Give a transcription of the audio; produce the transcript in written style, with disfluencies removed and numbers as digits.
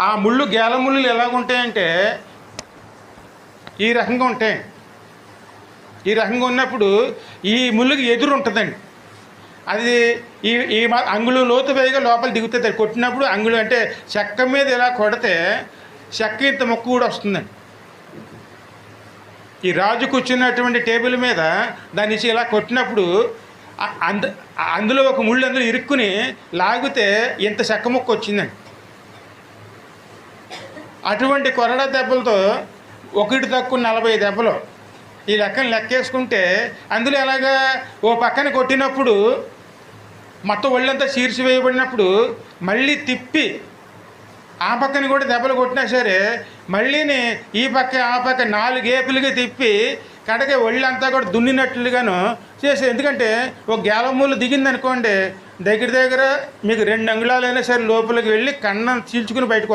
ఆ ముళ్ళు గేల ముళ్ళు ఎలాగుంటాయంటే ఈ రకంగా ఉంటాయి. ఈ రకంగా ఉన్నప్పుడు ఈ ముళ్ళుకి ఎదురు ఉంటుందండి. అది ఈ ఈ అంగుళం లోతు వేయగా లోపల దిగుతుంది. కొట్టినప్పుడు అంగుళం అంటే చెక్క మీద ఇలా కొడితే చెక్క ఇంత ముక్కు కూడా వస్తుందండి. ఈ రాజు కూర్చున్నటువంటి టేబుల్ మీద దాన్ని ఇలా కొట్టినప్పుడు అందులో ఒక ముళ్ళు అందులో ఇరుక్కుని లాగితే ఇంత చెక్క ముక్క వచ్చిందండి. అటువంటి కొరడా దెబ్బలతో ఒకటి తక్కువ 40 దెబ్బలు ఈ లెక్కను లెక్కేసుకుంటే అందులో ఎలాగా ఓ పక్కన కొట్టినప్పుడు మొత్తం ఒళ్ళంతా చీర్చి వేయబడినప్పుడు మళ్ళీ తిప్పి ఆ పక్కన కూడా దెబ్బలు కొట్టినా సరే మళ్ళీని ఈ పక్క ఆ పక్క 4 ఏపులుగా తిప్పి కడకే ఒళ్ళంతా కూడా దున్నినట్లుగాను చేసే. ఎందుకంటే ఒక గేలమూలు దిగిందనుకోండి దగ్గర మీకు 2 అంగుళాలైనా సరే లోపలికి వెళ్ళి కన్నం చీల్చుకుని బయటకు